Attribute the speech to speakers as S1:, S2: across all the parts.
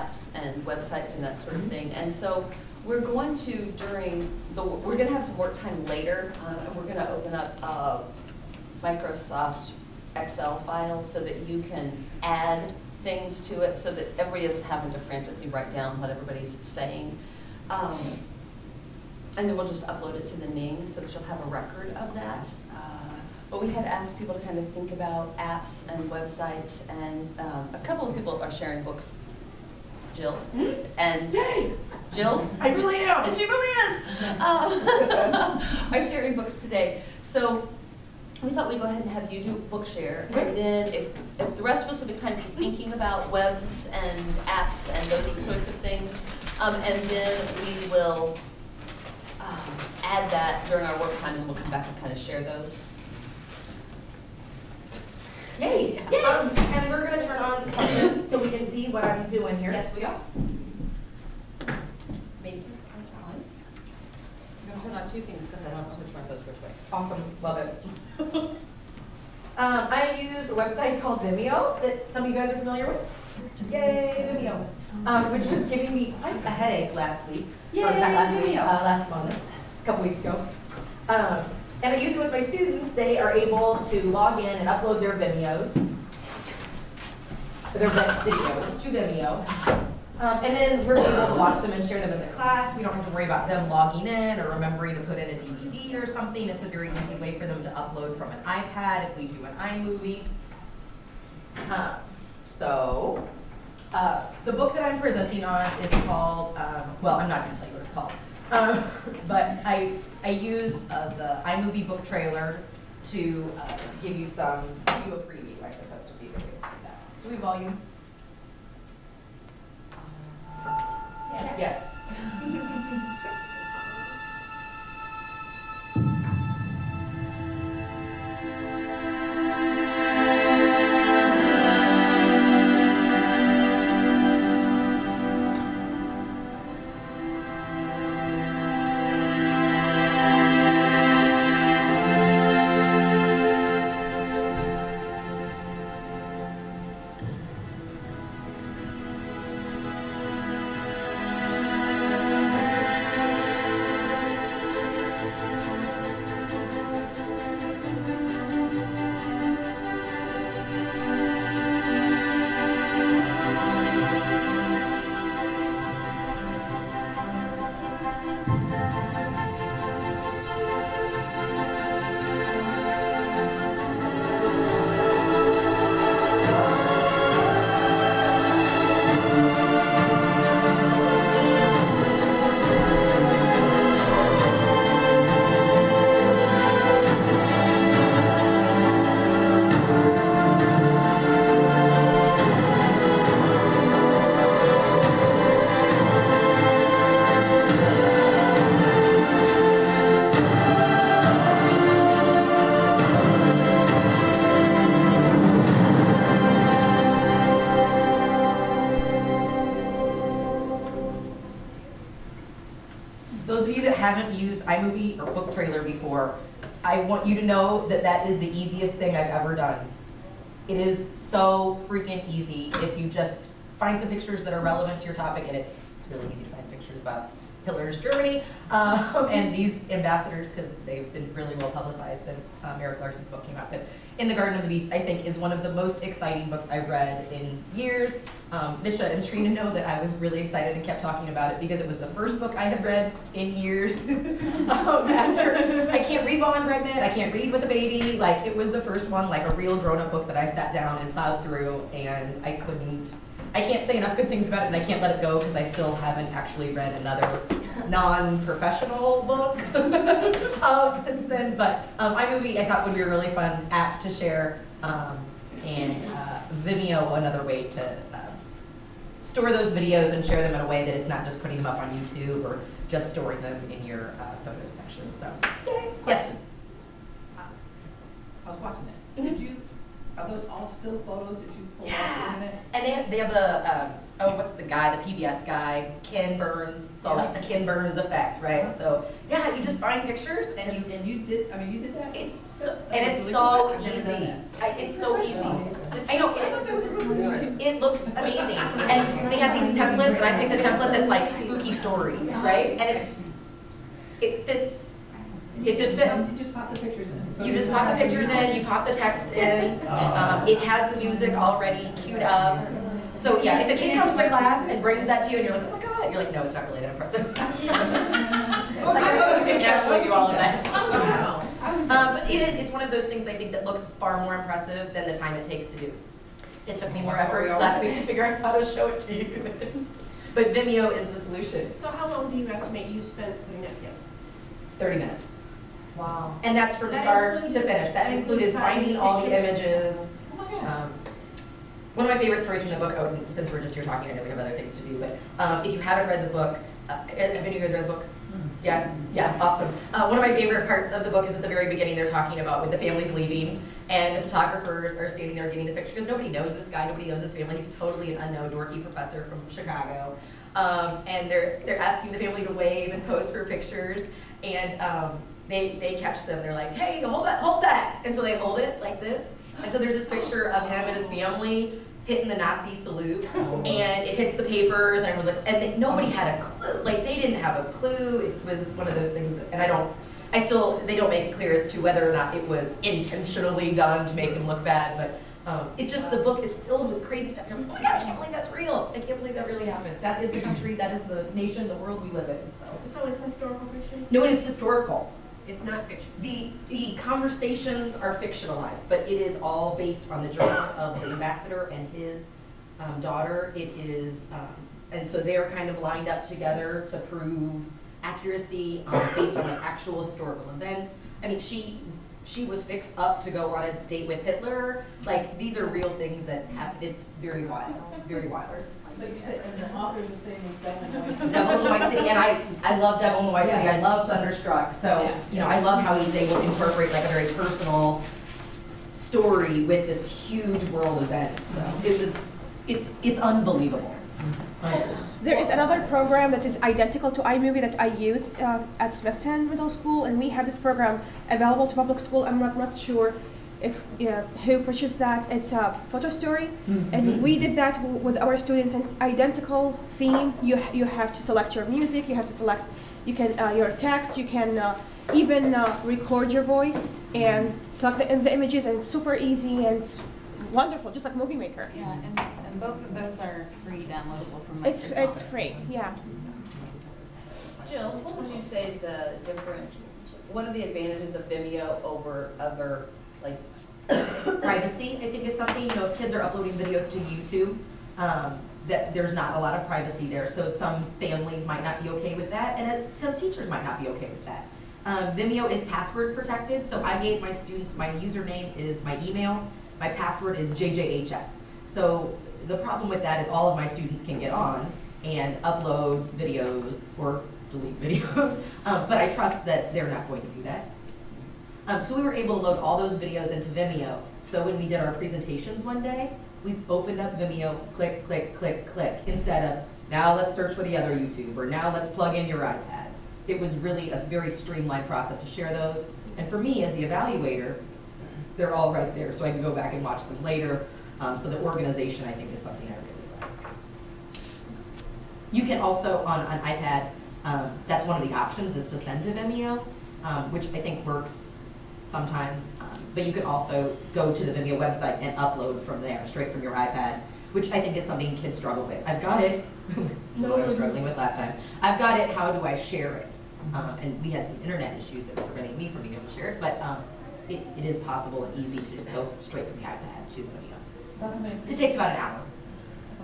S1: apps and websites and that sort of thing. And so we're going to, we're going to have some work time later, and we're going to open up a Microsoft Excel file so that you can add things to it so that everybody isn't having to frantically write down what everybody's saying. And then we'll just upload it to the Ning so that you'll have a record of that. But we had asked people to kind of think about apps and websites, and a couple of people are sharing books. Jill. And
S2: Yay!
S1: Jill.
S2: I really am.
S1: She really is. Are sharing books today. So we thought we'd go ahead and have you do Bookshare, and then if the rest of us will kind of be thinking about webs and apps and those sorts of things, and then we will add that during our work time, and we'll come back and kind of share those.
S2: Yay! And we're going to turn on something so we can see what I'm doing here.
S1: Yes, we are. Maybe turn it on. I'm going to turn on two things because I don't know which one goes which way.
S2: Awesome, love it. I used a website called Vimeo that some of you guys are familiar with. Yay, Vimeo. Which was giving me quite a headache last week.
S1: Yay,
S2: or not last week,
S1: Vimeo.
S2: last month, a couple weeks ago. And I use it with my students. They are able to log in and upload their Vimeos, their videos to Vimeo. And then we're able to watch them and share them as a class. We don't have to worry about them logging in or remembering to put in a DVD or something. It's a very easy way for them to upload from an iPad if we do an iMovie. The book that I'm presenting on is called, well, I'm not going to tell you what it's called. But I used the iMovie book trailer to give you a preview, I suppose, would be the way to say that. Do we volume? Yes. Haven't used iMovie or book trailer before, I want you to know that that is the easiest thing I've ever done. It is so freaking easy if you just find some pictures that are relevant to your topic, and it's really easy to find pictures about Hitler's Germany and these ambassadors, because they've been really well publicized since Erik Larson's book came out. But In the Garden of the Beast, I think, is one of the most exciting books I've read in years. Misha and Trina know that I was really excited and kept talking about it because it was the first book I had read in years. After I can't read while I'm pregnant, I can't read with a baby. Like, it was the first one, like a real grown-up book that I sat down and plowed through, and I can't say enough good things about it, and I can't let it go because I still haven't actually read another non-professional book since then. But iMovie I thought would be a really fun app to share, and Vimeo another way to store those videos and share them in a way that it's not just putting them up on YouTube or just storing them in your photos section. So, yay. Yes?
S3: I was watching that. Are those all still photos that you pulled off the internet?
S2: And they have the oh, what's the guy, the PBS guy, Ken Burns. It's all like the Ken Burns effect, right? So yeah, you just find pictures and you.
S3: And you did. I mean, you did that.
S2: It's so, and it's so easy. It's so easy. I know.
S3: I thought that was a really nice.
S2: It looks amazing, and they have these templates, and I picked the template that's like spooky stories, right? And it fits. It just fits.
S3: You just pop the pictures in.
S2: You just pop the pictures in, you pop the text in. It has the music already queued up. So yeah, if a kid comes to class and brings that to you, and you're like, oh my god, you're like, no, it's not really that impressive. Like, I thought I could actually do all of that. But it's one of those things I think that looks far more impressive than the time it takes to do. It took me more effort last week to figure out how to show it to you. But Vimeo is the solution.
S4: So how long do you estimate you spent putting that together?
S2: 30 minutes.
S1: Wow.
S2: And that's from start to finish. That included finding all the images.
S3: Oh my God.
S2: One of my favorite stories from the book, oh, since we're just here talking, I know we have other things to do, but if you haven't read the book, have any of you guys read the book? Yeah, awesome. One of my favorite parts of the book is at the very beginning. They're talking about when the family's leaving and the photographers are standing there getting the picture because nobody knows this guy, nobody knows his family. He's totally an unknown dorky professor from Chicago, and they're asking the family to wave and pose for pictures, and they catch them. They're like, "Hey, hold that!" And so they hold it like this, and so there's this picture of him and his family hitting the Nazi salute, and it hits the papers, and everyone's like, and nobody had a clue. Like, they didn't have a clue. It was one of those things, and they don't make it clear as to whether or not it was intentionally done to make them look bad, but it's just, the book is filled with crazy stuff. You're like, oh my God, I can't believe that's real. I can't believe that really happened. That is the country, that is the nation, the world we live in, so.
S4: So it's historical fiction?
S2: No, it is historical.
S4: It's not fiction?
S2: The conversations are fictionalized, but it is all based on the journals of the ambassador and his daughter. It is, and so they're kind of lined up together to prove accuracy based on like actual historical events. I mean, she was fixed up to go on a date with Hitler. Like, these are real things that happen. It's very wild, very wild.
S3: But you said, and the author's the same as Devil in the White City.
S2: Devil in the White City, and I love Devil in the White City. I love Thunderstruck. So, you know, I love how he's able to incorporate like a very personal story with this huge world event. So it's unbelievable.
S5: There is another program that is identical to iMovie that I used at Smithton Middle School, and we have this program available to public school. I'm not sure if who purchased that. It's a photo story, and we did that with our students. And it's identical theme. You have to select your music. You have to select. You can your text. You can even record your voice and select the images. And it's super easy and it's wonderful, just like Movie Maker.
S6: Yeah, and both of those are free, downloadable from Microsoft.
S5: It's free. Yeah.
S1: Jill, what would you say what are the advantages of Vimeo over other, like?
S2: Privacy, I think, is something, you know, if kids are uploading videos to YouTube, that there's not a lot of privacy there. So some families might not be okay with that, and some teachers might not be okay with that. Vimeo is password protected, so I gave my students, my username is my email, my password is JJHS. So the problem with that is all of my students can get on and upload videos or delete videos, but I trust that they're not going to do that. So we were able to load all those videos into Vimeo. So when we did our presentations one day, we opened up Vimeo, click, click, click, click, instead of, now let's search for the other YouTube, or now let's plug in your iPad. It was really a very streamlined process to share those. And for me, as the evaluator, they're all right there, so I can go back and watch them later. So the organization, I think, is something I really like. You can also, on an iPad, that's one of the options, is to send to Vimeo, which I think works sometimes, but you can also go to the Vimeo website and upload from there, straight from your iPad, which I think is something kids struggle with. I've got it, what I was struggling with last time. I've got it, how do I share it? And we had some internet issues that were preventing me from being able to share it, but it is possible and easy to go straight from the iPad to Vimeo. It takes about an hour.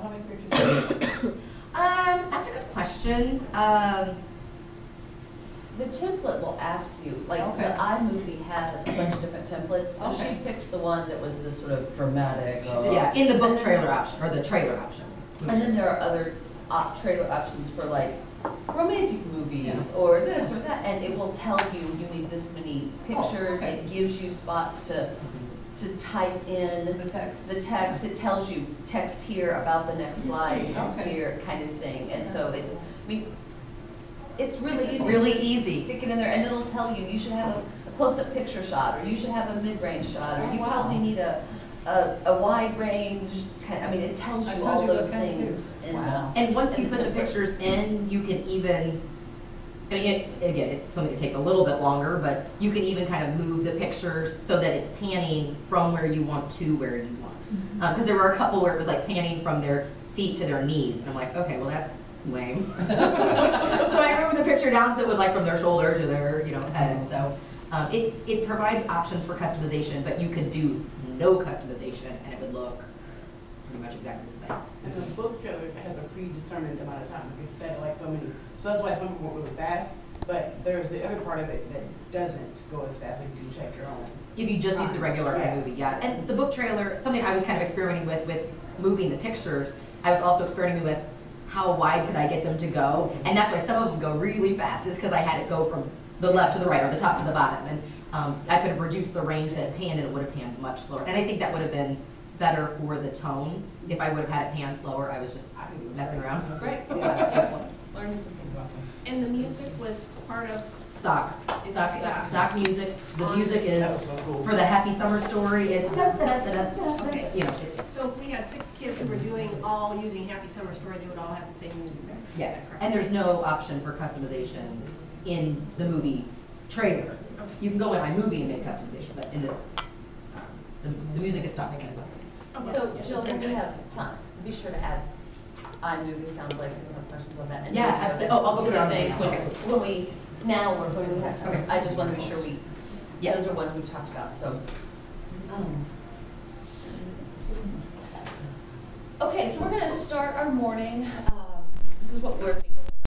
S3: How many pictures?
S2: That's a good question.
S1: The template will ask you, like,
S2: Okay.
S1: the iMovie has a bunch of different templates, so
S2: Okay.
S1: she picked the one that was this sort of dramatic.
S2: Yeah, in the book trailer option, or the trailer option.
S1: And then there are other trailer options for like romantic movies or this or that, and it will tell you you need this many pictures.
S2: okay.
S1: It gives you spots to to type in
S3: The text.
S1: the text, it tells you text here about the next slide, text
S3: Okay.
S1: here kind of thing. And so it's really easy.
S2: really
S1: to just
S2: easy.
S1: Stick it in there and it'll tell you should have a close-up picture shot, or you should have a mid-range shot, or
S3: Oh,
S1: you
S3: wow.
S1: probably need a wide range, I mean, it tells
S3: It
S1: you
S3: tells
S1: all
S3: you what
S1: those
S3: kind to do.
S1: things. in
S3: Wow.
S2: And once you
S1: And
S2: put the
S1: template.
S2: pictures in, you can even, I mean, again, it's something that takes a little bit longer, but you can even kind of move the pictures so that it's panning from where you want to where you want. Because there were a couple where it was like panning from their feet to their knees, and I'm like, okay, well, that's lame. So I moved the picture down so it was like from their shoulder to their, head. So it provides options for customization, but you could do no customization and it would look pretty much exactly the same.
S7: And the book trailer has a predetermined amount of time. You can set it like so many. So that's why some people went really fast. But there's the other part of it that doesn't go as fast, like you can check your own.
S2: If you just use the regular
S7: Yeah.
S2: iMovie, yeah. And the book trailer, something I was kind of experimenting with moving the pictures, I was also experimenting with how wide could I get them to go. And that's why some of them go really fast, is because I had it go from the left to the right or the top to the bottom. And I could have reduced the range that it panned and it would have panned much slower. And I think that would have been better for the tone if I would have had it pan slower. I was just
S7: I think it was
S2: messing
S7: great.
S2: around.
S1: Great.
S7: Yeah.
S1: Learning some things.
S4: And the music was part of,
S2: Stock
S4: Stock.
S2: music. The music
S7: That was
S2: is
S7: so cool.
S2: for the happy summer story. It's
S4: Okay.
S2: it's
S4: so if we had 6 kids who were all using Happy Summer Story, they would all have the same music there.
S2: yes. And there's no option for customization in the movie trailer. You can go in iMovie and make customization, but in the music is stock.
S1: So Jill, when we have time, be sure to add iMovie, sounds like you have questions about that. And
S2: Yeah,
S1: then add
S2: absolutely.
S1: it
S2: Oh, I'll go
S1: to
S2: put it on
S1: the
S2: there
S1: thing
S2: now. Okay.
S1: when we have time.
S2: Okay.
S1: I just want to be sure
S2: Yes.
S1: those are ones we talked about, so. Okay, so we're gonna start our morning. This is what we're thinking